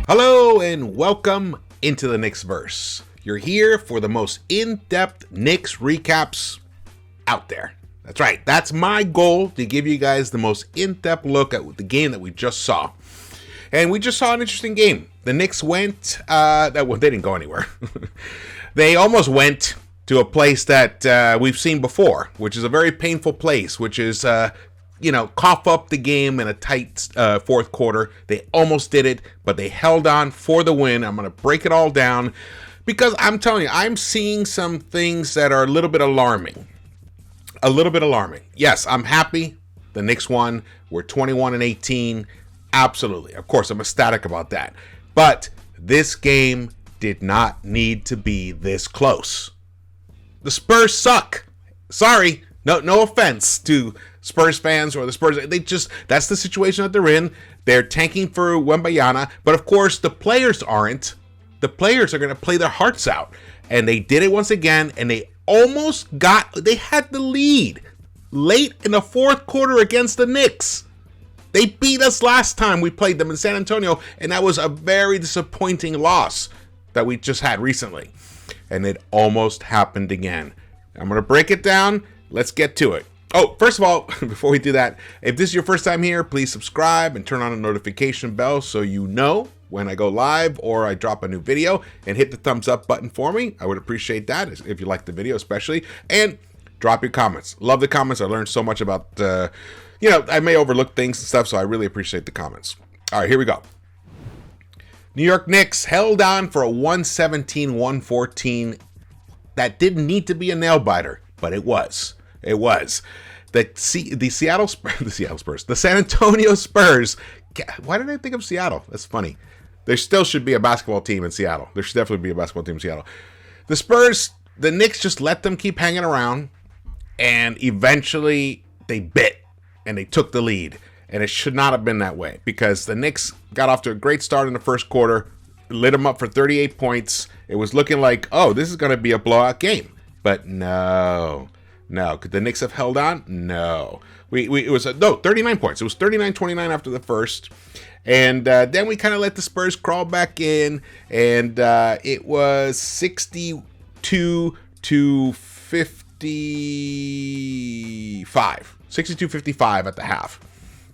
Hello and welcome into the Knicks-Verse. You're here for the most in-depth Knicks recaps out there. That's right. That's my goal, to give you guys the most in-depth look at the game that we just saw. And we just saw an interesting game. The Knicks went, they didn't go anywhere. They almost went to a place that we've seen before, which is a very painful place, which is, cough up the game in a tight fourth quarter. They almost did it, but they held on for the win. I'm going to break it all down because I'm telling you, I'm seeing some things that are a little bit alarming. Yes, I'm happy. The Knicks won. We're 21-18. Absolutely. Of course, I'm ecstatic about that. But this game did not need to be this close. The Spurs suck. Sorry. No offense to Spurs fans or the Spurs. That's the situation that they're in. They're tanking for Wembanyama. But of course, the players aren't. The players are going to play their hearts out. And they did it once again. And they had the lead late in the fourth quarter against the Knicks. They beat us last time we played them in San Antonio, and that was a very disappointing loss that we just had recently. And it almost happened again. I'm going to break it down. Let's get to it. Oh, first of all, before we do that, if this is your first time here, please subscribe and turn on the notification bell so you know when I go live or I drop a new video, and hit the thumbs up button for me. I would appreciate that if you like the video especially. And drop your comments. Love the comments. I learned so much about, I may overlook things and stuff, so I really appreciate the comments. All right, here we go. New York Knicks held on for a 117-114. That didn't need to be a nail biter, but it was. It was. The San Antonio Spurs. Why did I think of Seattle? That's funny. There still should be a basketball team in Seattle. There should definitely be a basketball team in Seattle. The Spurs, the Knicks just let them keep hanging around, and eventually they bit and they took the lead. And it should not have been that way, because the Knicks got off to a great start in the first quarter, lit them up for 38 points. It was looking like, oh, this is going to be a blowout game. But no. Could the Knicks have held on? No. It was 39 points. It was 39-29 after the first. And then we kind of let the Spurs crawl back in, and it was 62-55. 62-55 at the half.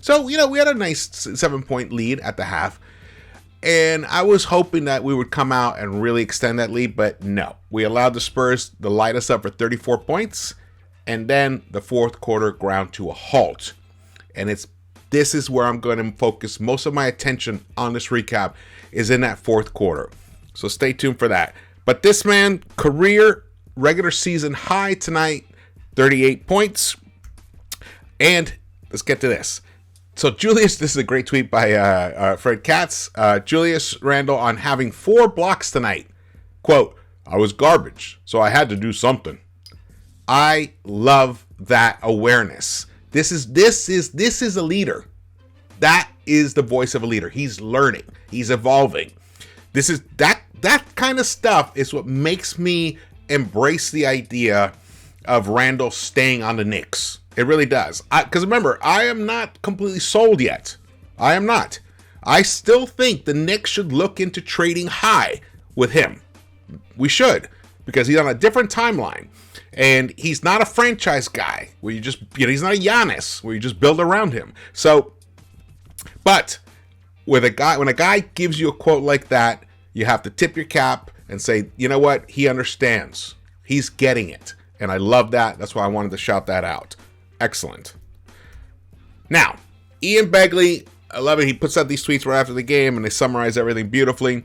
So, we had a nice 7-point lead at the half. And I was hoping that we would come out and really extend that lead, but no. We allowed the Spurs to light us up for 34 points. And then the fourth quarter ground to a halt. And this is where I'm going to focus most of my attention on this recap, is in that fourth quarter. So stay tuned for that. But this man, career regular season high tonight, 38 points. And let's get to this. So this is a great tweet by Fred Katz. Julius Randle on having 4 blocks tonight. Quote, "I was garbage, so I had to do something." I love that awareness. This is a leader. That is the voice of a leader. He's learning. He's evolving. This is that kind of stuff is what makes me embrace the idea of Randle staying on the Knicks. It really does. Because remember, I am not completely sold yet. I am not. I still think the Knicks should look into trading high with him. We should, because he's on a different timeline. And he's not a franchise guy where you just, he's not a Giannis where you just build around him. So, but when a guy gives you a quote like that, you have to tip your cap and say, you know what? He understands. He's getting it. And I love that. That's why I wanted to shout that out. Excellent. Now, Ian Begley, I love it. He puts out these tweets right after the game and they summarize everything beautifully.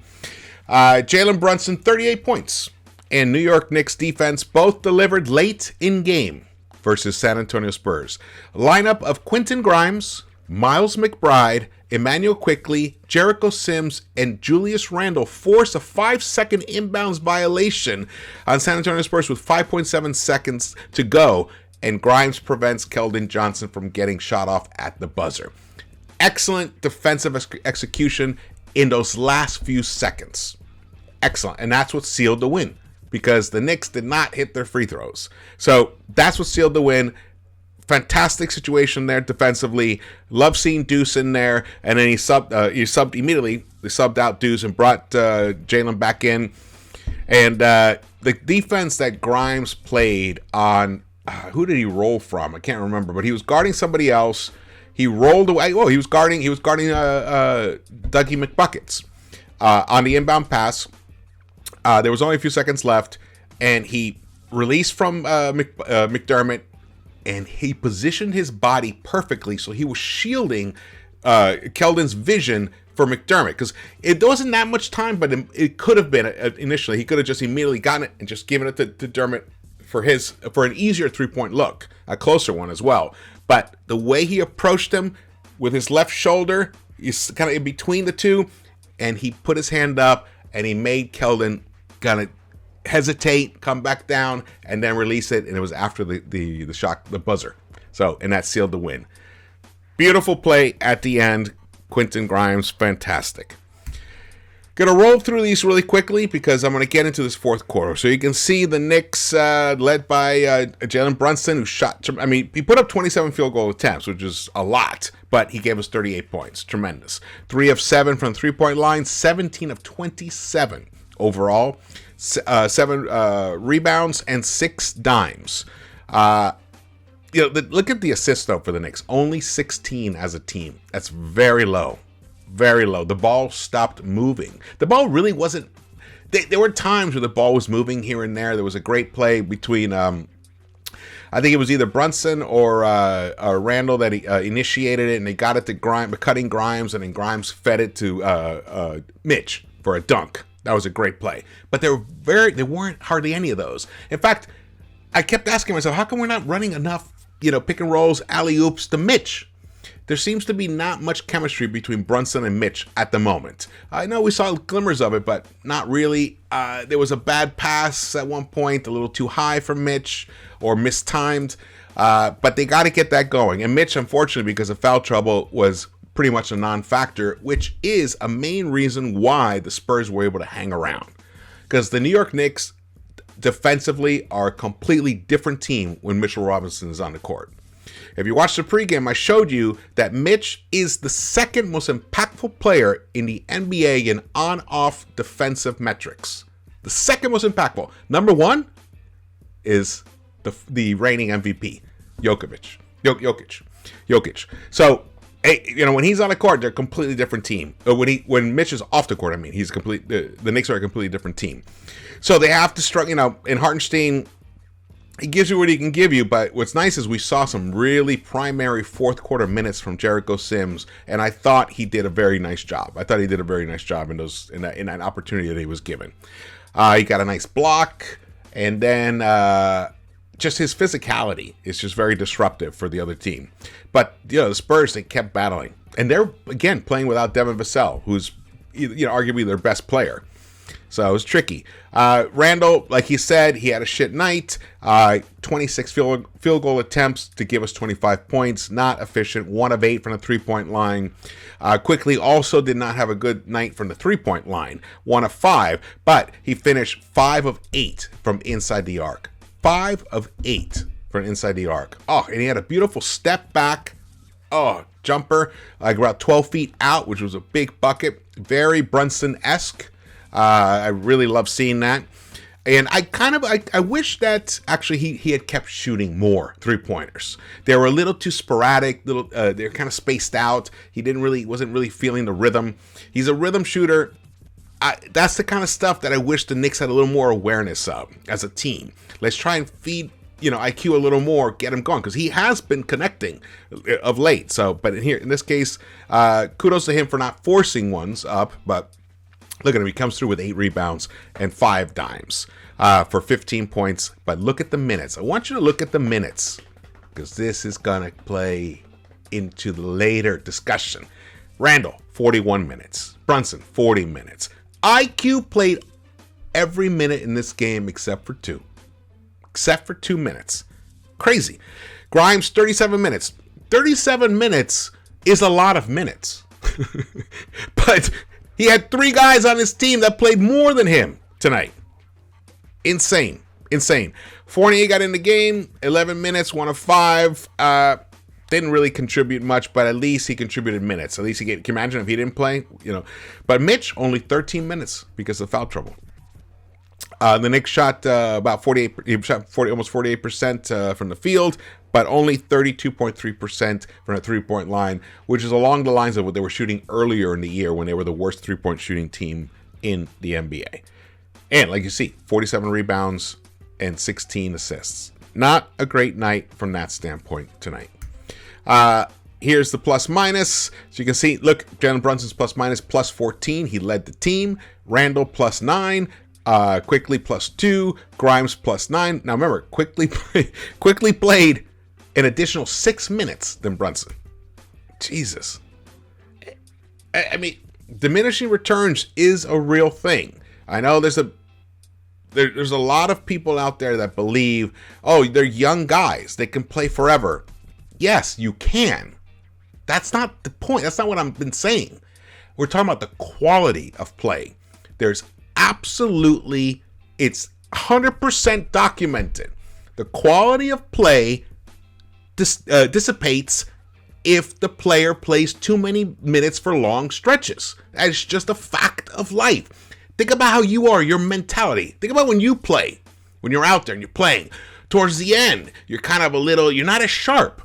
Jalen Brunson, 38 points. And New York Knicks defense both delivered late in game versus San Antonio Spurs. A lineup of Quentin Grimes, Miles McBride, Emmanuel Quickley, Jericho Sims, and Julius Randle force a 5-second inbounds violation on San Antonio Spurs with 5.7 seconds to go, and Grimes prevents Keldon Johnson from getting shot off at the buzzer. Excellent defensive execution in those last few seconds. Excellent. And that's what sealed the win, because the Knicks did not hit their free throws. So that's what sealed the win. fantastic situation there defensively. Love seeing Deuce in there, and then he subbed immediately. They subbed out Deuce and brought Jalen back in. And the defense that Grimes played on, who did he roll from? I can't remember, but he was guarding somebody else. He rolled away. Oh, he was guarding Dougie McBuckets on the inbound pass. There was only a few seconds left, and he released from McDermott, and he positioned his body perfectly, so he was shielding Keldon's vision for McDermott, because it wasn't that much time, but it could have been initially. He could have just immediately gotten it and just given it to Dermott for an easier 3-point look, a closer one as well. But the way he approached him with his left shoulder, he's kind of in between the two, and he put his hand up and he made Keldon kind of hesitate, come back down, and then release it, and it was after the shot, the buzzer. So, and that sealed the win. Beautiful play at the end. Quentin Grimes, fantastic. Gonna roll through these really quickly because I'm gonna get into this fourth quarter. So you can see the Knicks led by Jalen Brunson, who shot. He put up 27 field goal attempts, which is a lot, but he gave us 38 points. Tremendous. 3 of 7 from the 3-point line, 17 of 27 overall, 7 rebounds and 6 dimes. Look at the assists, though, for the Knicks. Only 16 as a team. That's very low. Very low. The ball stopped moving. The ball really wasn't... There were times where the ball was moving here and there. There was a great play between... I think it was either Brunson or Randall that initiated it, and they got it to cutting Grimes, and then Grimes fed it to Mitch for a dunk. That was a great play. But there weren't hardly any of those. In fact, I kept asking myself, how come we're not running enough pick and rolls, alley-oops to Mitch? There seems to be not much chemistry between Brunson and Mitch at the moment. I know we saw glimmers of it, but not really. There was a bad pass at one point, a little too high for Mitch, or mistimed. But they got to get that going. And Mitch, unfortunately, because of foul trouble, was pretty much a non-factor, which is a main reason why the Spurs were able to hang around. Because the New York Knicks defensively are a completely different team when Mitchell Robinson is on the court. If you watched the pregame, I showed you that Mitch is the second most impactful player in the NBA in on-off defensive metrics. The second most impactful. Number one is the reigning MVP, Jokic. So, when he's on the court, they're a completely different team. When Mitch is off the court, he's the Knicks are a completely different team. So they have to struggle. In Hartenstein, he gives you what he can give you, but what's nice is we saw some really primary fourth quarter minutes from Jericho Sims, and I thought he did a very nice job. in that opportunity that he was given. He got a nice block, and then just his physicality is just very disruptive for the other team. But the Spurs, they kept battling, and they're again playing without Devin Vassell, who's arguably their best player. So it was tricky. Randall, like he said, he had a shit night. 26 field goal attempts to give us 25 points. Not efficient. 1 of 8 from the 3-point line. Quickly also did not have a good night from the 3-point line. 1 of 5. But he finished 5 of 8 from inside the arc. 5 of 8 from inside the arc. Oh, and he had a beautiful step back. Jumper. Like about 12 feet out, which was a big bucket. Very Brunson-esque. I really love seeing that. And I wish that actually he had kept shooting more 3-pointers. They were a little too sporadic, they're kind of spaced out. He wasn't really feeling the rhythm. He's a rhythm shooter. That's the kind of stuff that I wish the Knicks had a little more awareness of as a team. Let's try and feed IQ a little more, get him going, because he has been connecting of late. So, but in this case, kudos to him for not forcing ones up, but look at him. He comes through with 8 rebounds and 5 dimes for 15 points. But look at the minutes. I want you to look at the minutes because this is going to play into the later discussion. Randall, 41 minutes. Brunson, 40 minutes. IQ played every minute in this game except for 2. Except for 2 minutes. Crazy. Grimes, 37 minutes. 37 minutes is a lot of minutes. But he had 3 guys on his team that played more than him tonight. Insane. insane. Fournier got in the game, 11 minutes, 1 of 5. Didn't really contribute much, but at least he contributed minutes. At least he can you imagine if he didn't play, But Mitch, only 13 minutes because of foul trouble. The Knicks shot about 48. He shot almost 48% from the field, but only 32.3% from the three-point line, which is along the lines of what they were shooting earlier in the year when they were the worst three-point shooting team in the NBA. And like you see, 47 rebounds and 16 assists. Not a great night from that standpoint tonight. Here's the plus minus. So you can see, look, Jalen Brunson's plus minus plus 14. He led the team. Randall plus 9. Quickly plus 2. Grimes plus 9. Now remember, Quickly played an additional 6 minutes than Brunson. Jesus. I mean, diminishing returns is a real thing. I know there's a lot of people out there that believe, oh, they're young guys. They can play forever. Yes, you can. That's not the point. That's not what I've been saying. We're talking about the quality of play. There's absolutely, it's 100% documented. The quality of play dissipates if the player plays too many minutes for long stretches. That's just a fact of life. Think about how you are, your mentality. Think about when you play, when you're out there and you're playing. Towards the end, you're kind of you're not as sharp.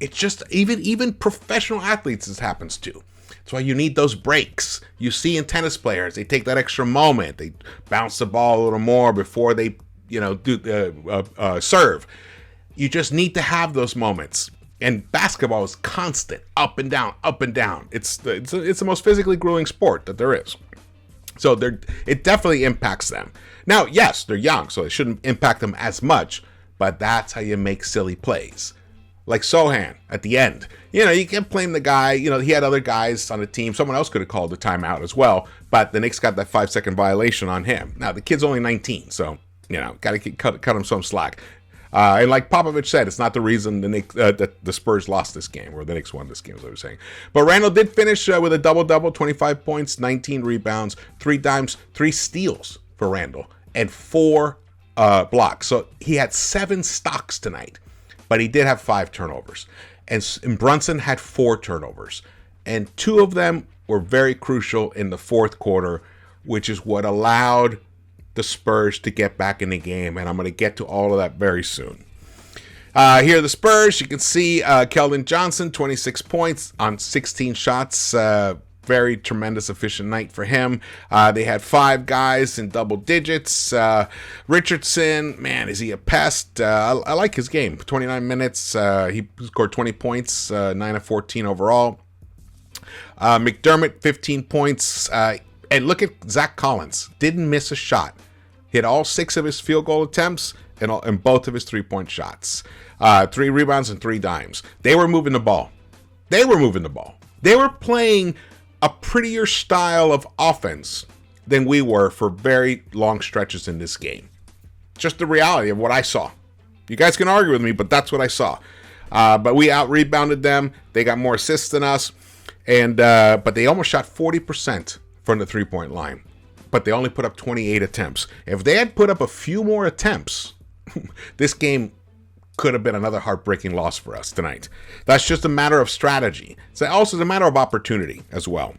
It's just, even professional athletes, this happens to. That's why you need those breaks. You see in tennis players, they take that extra moment. They bounce the ball a little more before they, serve. You just need to have those moments. And basketball is constant, up and down, up and down. It's the most physically grueling sport that there is. So it definitely impacts them. Now, yes, they're young, so it shouldn't impact them as much, but that's how you make silly plays. Like Sohan at the end. You can't blame the guy. He had other guys on the team. Someone else could have called the timeout as well, but the Knicks got that 5-second violation on him. Now, the kid's only 19, so, got to cut him some slack. And like Popovich said, it's not the reason the Spurs lost this game, or the Knicks won this game, as I was saying. But Randall did finish with a double-double, 25 points, 19 rebounds, 3 dimes, 3 steals for Randall, and 4 blocks. So he had 7 stocks tonight, but he did have 5 turnovers. And Brunson had 4 turnovers, and 2 of them were very crucial in the fourth quarter, which is what allowed the Spurs to get back in the game, and I'm going to get to all of that very soon. Here are the Spurs. You can see Keldon Johnson, 26 points on 16 shots. Very tremendous, efficient night for him. They had 5 guys in double digits. Richardson, man, is he a pest? I like his game. 29 minutes. He scored 20 points, 9 of 14 overall. McDermott, 15 points. And look at Zach Collins. Didn't miss a shot. Hit all 6 of his field goal attempts and both of his 3-point shots. 3 rebounds and 3 dimes. They were moving the ball. They were playing a prettier style of offense than we were for very long stretches in this game. Just the reality of what I saw. You guys can argue with me, but that's what I saw. But we out-rebounded them. They got more assists than us. But they almost shot 40% from the 3-point line. But they only put up 28 attempts. If they had put up a few more attempts, this game could have been another heartbreaking loss for us tonight. That's just a matter of strategy. It's also a matter of opportunity as well.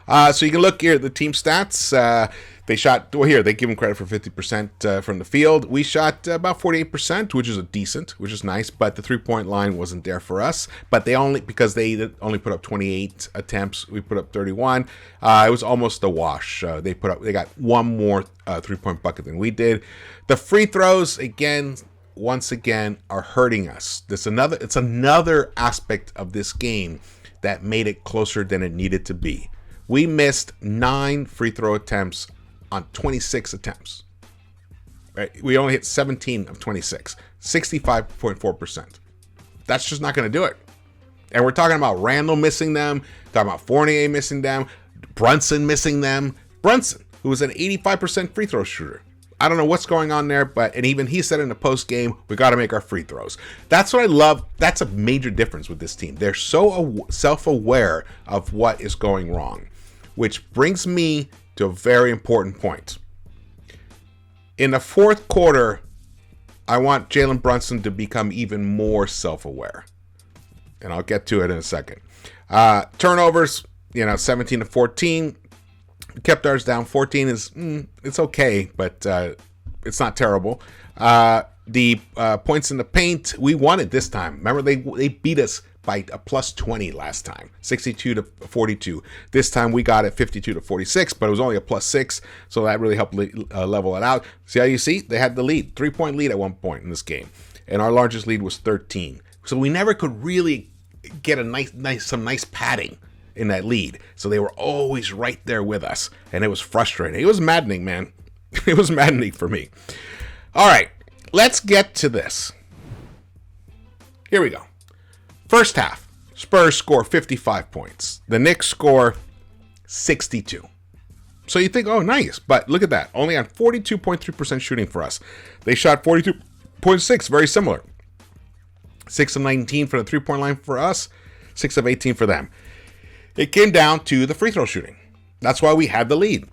So you can look here at the team stats. They shot, they give them credit for 50% from the field. We shot about 48%, which is decent, which is nice, but the 3-point line wasn't there for us. But because they only put up 28 attempts, we put up 31. It was almost a wash. They got one more 3-point bucket than we did. The free throws, once again, are hurting us. It's another aspect of this game that made it closer than it needed to be. We missed 9 free throw attempts on 26 attempts. Right? We only hit 17 of 26, 65.4%. That's just not going to do it. And we're talking about Randall missing them, talking about Fournier missing them, Brunson missing them. Brunson, who was an 85% free throw shooter. I don't know what's going on there, and even he said in the post game, we got to make our free throws. That's what I love. That's a major difference with this team. They're so self-aware of what is going wrong, which brings me to a very important point. In the fourth quarter, I want Jalen Brunson to become even more self-aware. And I'll get to it in a second. Turnovers, 17 to 14. Kept ours down. 14 is, it's okay, but it's not terrible. The points in the paint, we won it this time. Remember, they beat us by a plus 20 last time, 62 to 42. This time we got it 52 to 46, but it was only a plus 6, so that really helped level it out. See how you see? They had the lead, 3-point lead at one point in this game, and our largest lead was 13. So we never could really get some nice padding in that lead. So they were always right there with us, and it was frustrating. It was maddening, man. It was maddening for me. All right, let's get to this. Here we go. First half, Spurs score 55 points. The Knicks score 62. So you think, oh, nice. But look at that. Only on 42.3% shooting for us. They shot 42.6, very similar. 6 of 19 for the three-point line for us, 6 of 18 for them. It came down to the free throw shooting. That's why we had the lead.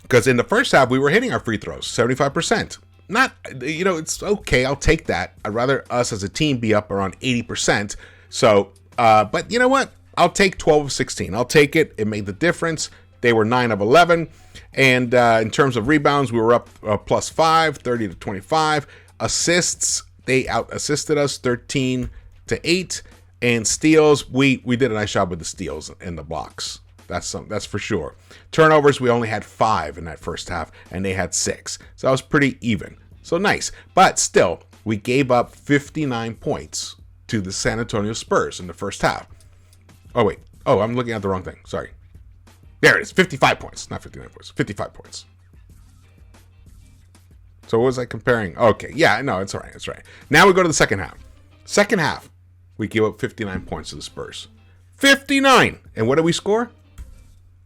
Because in the first half, we were hitting our free throws, 75%. Not, it's okay. I'll take that. I'd rather us as a team be up around 80%. So, but you know what? I'll take 12 of 16. I'll take it. It made the difference. They were 9 of 11. And in terms of rebounds, we were up plus 5, 30 to 25. Assists, they out-assisted us 13 to 8. And steals, we did a nice job with the steals and the blocks. That's for sure. Turnovers, we only had 5 in that first half, and they had 6. So that was pretty even. So nice. But still, we gave up 59 points to the San Antonio Spurs in the first half. Oh, wait. Oh, I'm looking at the wrong thing. Sorry. There it is. 55 points. Not 59 points. 55 points. So what was I comparing? Okay. Yeah, no, it's all right. It's right. Now we go to the second half. Second half, we give up 59 points to the Spurs. 59! And what did we score?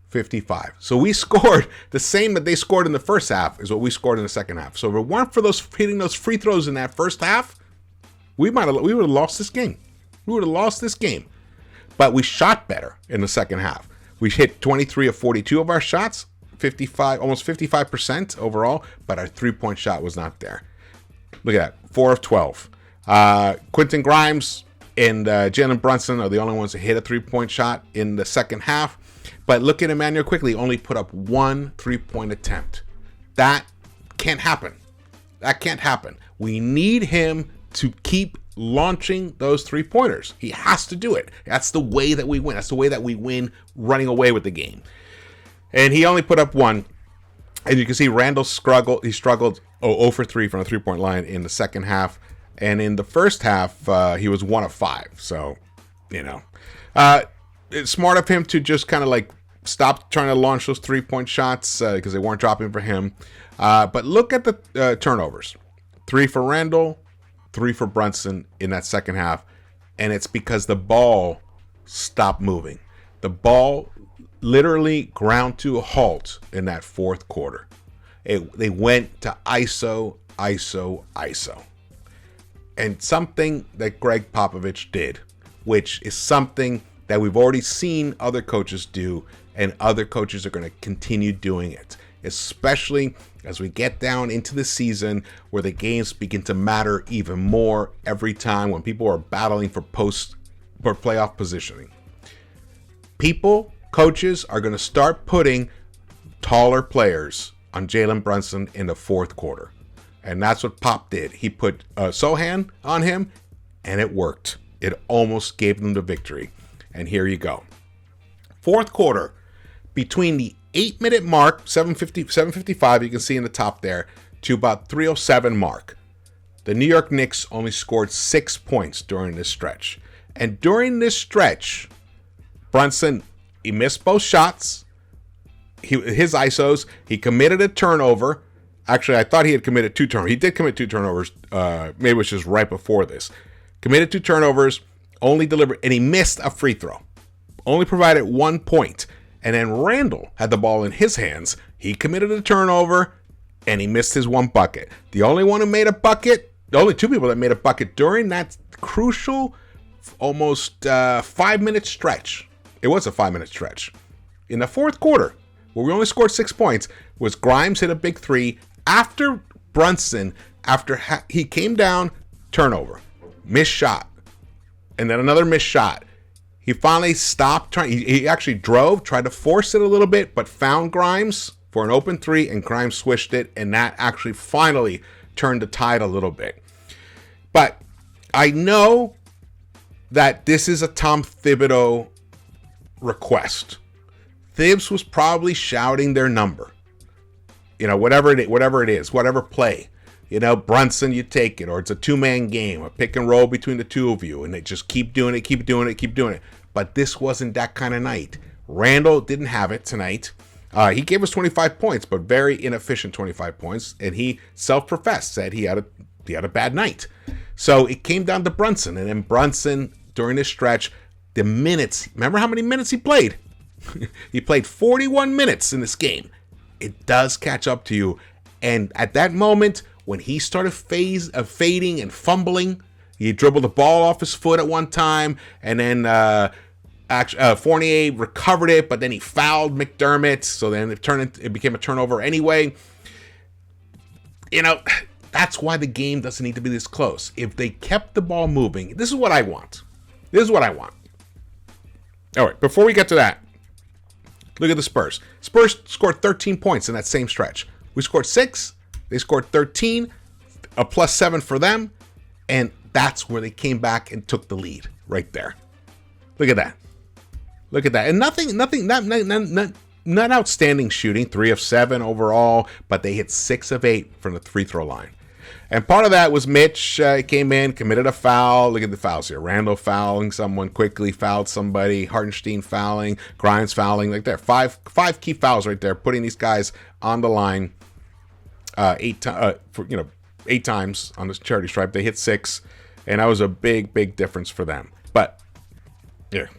55. So we scored the same that they scored in the first half is what we scored in the second half. So if it weren't for hitting those free throws in that first half, we would have lost this game. We would have lost this game. But we shot better in the second half. We hit 23 of 42 of our shots, 55, almost 55% overall, but our three-point shot was not there. Look at that, 4 of 12. Quentin Grimes and Jalen Brunson are the only ones that hit a three-point shot in the second half. But look at Emmanuel quickly, only put up 1 three-point attempt. That can't happen. That can't happen. We need him to keep launching those three-pointers. He has to do it. That's the way that we win. That's the way that we win running away with the game. And he only put up 1. And you can see Randall struggled. He struggled 0 for 3 from the three-point line in the second half. And in the first half, he was 1 of 5. So, it's smart of him to just kind of like stop trying to launch those three-point shots because they weren't dropping for him. But look at the turnovers. 3 for Randall, 3 for Brunson in that second half. And it's because the ball stopped moving. The ball literally ground to a halt in that fourth quarter. They went to ISO, ISO, ISO. And something that Greg Popovich did, which is something that we've already seen other coaches do, and other coaches are going to continue doing it, especially as we get down into the season where the games begin to matter even more every time when people are battling for playoff positioning. Coaches are going to start putting taller players on Jalen Brunson in the fourth quarter. And that's what Pop did. He put Sohan on him, and it worked. It almost gave them the victory. And here you go. Fourth quarter, between the 8-minute mark, 7:55, you can see in the top there, to about 3:07 mark, the New York Knicks only scored 6 points during this stretch. And during this stretch, Brunson, he missed both shots. His ISOs, he committed a turnover. Actually, I thought he had committed 2 turnovers. He did commit 2 turnovers. Maybe it was just right before this. Committed 2 turnovers, only delivered, and he missed a free throw. Only provided 1 point. And then Randall had the ball in his hands. He committed a turnover, and he missed his 1 bucket. The only one who made a bucket, the only 2 people that made a bucket during that crucial, almost 5-minute stretch. It was a 5-minute stretch. In the fourth quarter, where we only scored 6 points, was Grimes hit a big 3, After Brunson, he came down, turnover, missed shot, and then another missed shot. He finally stopped trying. He actually drove, tried to force it a little bit, but found Grimes for an open three, and Grimes swished it, and that actually finally turned the tide a little bit. But I know that this is a Tom Thibodeau request. Thibs was probably shouting their number. Whatever it is, whatever play. Brunson, you take it, or it's a two-man game, a pick and roll between the two of you, and they just keep doing it. But this wasn't that kind of night. Randall didn't have it tonight. He gave us 25 points, but very inefficient 25 points, and he self-professed, said he had a bad night. So it came down to Brunson, and then Brunson, during this stretch, the minutes, remember how many minutes he played? He played 41 minutes in this game. It does catch up to you, and at that moment, when he started fading and fumbling, he dribbled the ball off his foot at one time, and then Fournier recovered it, but then he fouled McDermott, so then it became a turnover anyway. That's why the game doesn't need to be this close. If they kept the ball moving, this is what I want. All right, before we get to that, look at the Spurs. Spurs scored 13 points in that same stretch. We scored 6. They scored 13, a +7 for them, and that's where they came back and took the lead right there. Look at that. And not outstanding shooting, 3 of 7 overall, but they hit 6 of 8 from the free throw line. And part of that was Mitch came in, committed a foul. Look at the fouls here. Randall fouling someone, quickly fouled somebody, Hartenstein fouling, Grimes fouling, like there. Five key fouls right there, putting these guys on the line 8 times on this charity stripe. They hit 6, and that was a big difference for them. But here,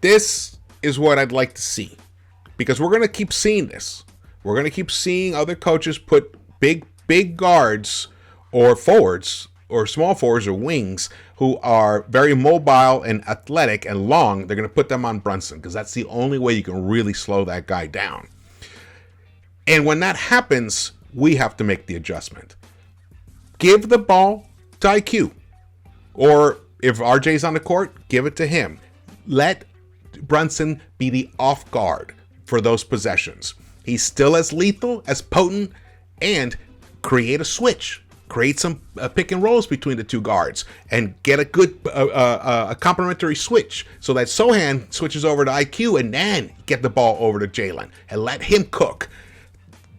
this is what I'd like to see, because we're going to keep seeing this. We're going to keep seeing other coaches put big guards or forwards or small forwards or wings who are very mobile and athletic and long. They're going to put them on Brunson because that's the only way you can really slow that guy down. And when that happens, we have to make the adjustment. Give the ball to IQ. Or if RJ's on the court, give it to him. Let Brunson be the off guard for those possessions. He's still as lethal, as potent, and create a switch. Create some pick and rolls between the two guards and get a good a complementary switch so that Sohan switches over to IQ and then get the ball over to Jalen and let him cook.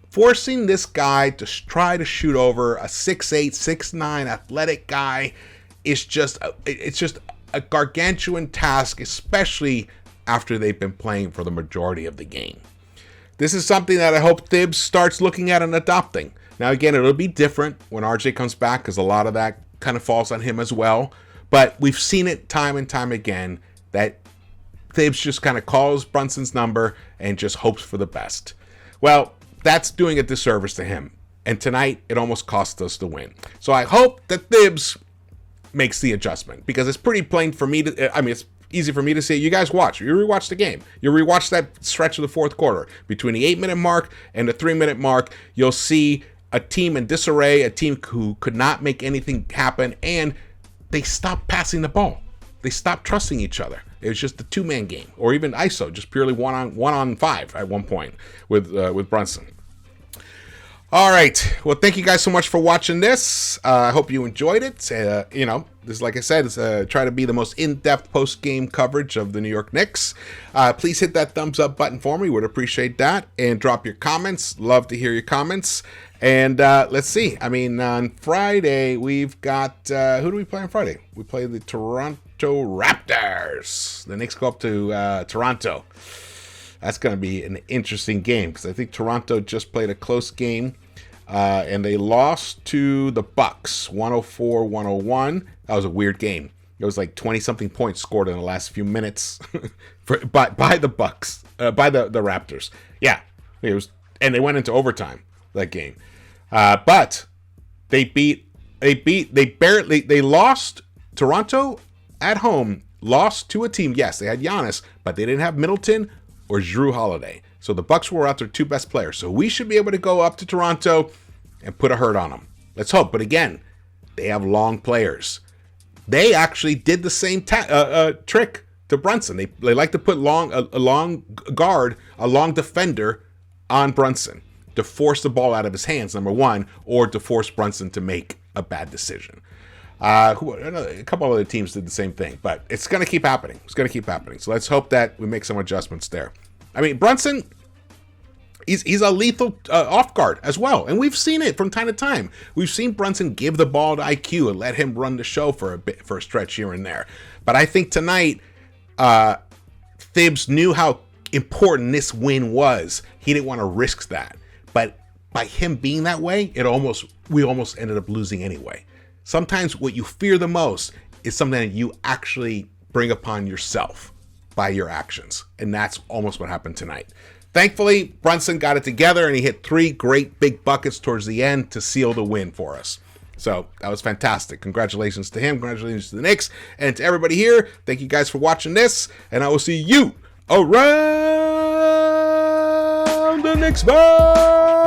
Forcing this guy to try to shoot over a 6'8", 6'9" athletic guy is just a gargantuan task, especially after they've been playing for the majority of the game. This is something that I hope Thibs starts looking at and adopting. Now, again, it'll be different when RJ comes back because a lot of that kind of falls on him as well. But we've seen it time and time again that Thibs just kind of calls Brunson's number and just hopes for the best. Well, that's doing a disservice to him. And tonight, it almost cost us the win. So I hope that Thibs makes the adjustment because it's pretty plain for me to, it's easy for me to say. You guys watch. You rewatch the game. You rewatch that stretch of the fourth quarter. Between the 8-minute mark and the 3-minute mark, you'll see a team in disarray, a team who could not make anything happen, and they stopped passing the ball. They stopped trusting each other. It was just a 2-man game, or even ISO, just purely one on 5 at one point with Brunson. All right. Well, thank you guys so much for watching this. I hope you enjoyed it. This, like I said, is try to be the most in-depth post-game coverage of the New York Knicks. Please hit that thumbs up button for me. Would appreciate that. And drop your comments. Love to hear your comments. And let's see. On Friday, we've got... who do we play on Friday? We play the Toronto Raptors. The Knicks go up to Toronto. That's going to be an interesting game because I think Toronto just played a close game. And they lost to the Bucks, 104-101. That was a weird game. It was like 20-something points scored in the last few minutes by the Bucks, by the Raptors. Yeah, it was, and they went into overtime that game. But they lost. Toronto at home lost to a team. Yes, they had Giannis, but they didn't have Middleton or Jrue Holiday. So the Bucks were out their 2 best players. So we should be able to go up to Toronto and put a hurt on them. Let's hope. But again, they have long players. They actually did the same trick to Brunson. They like to put a long guard, a long defender on Brunson to force the ball out of his hands, number one, or to force Brunson to make a bad decision. A couple other teams did the same thing, but it's going to keep happening. It's going to keep happening. So let's hope that we make some adjustments there. I mean, Brunson, he's a lethal off guard as well, and we've seen it from time to time. We've seen Brunson give the ball to IQ and let him run the show for a stretch here and there. But I think tonight, Thibs knew how important this win was. He didn't want to risk that. But by him being that way, we almost ended up losing anyway. Sometimes what you fear the most is something that you actually bring upon yourself by your actions. And that's almost what happened tonight. Thankfully, Brunson got it together and he hit 3 great big buckets towards the end to seal the win for us. So that was fantastic. Congratulations to him. Congratulations to the Knicks. And to everybody here, thank you guys for watching this. And I will see you around the Knicks-Verse.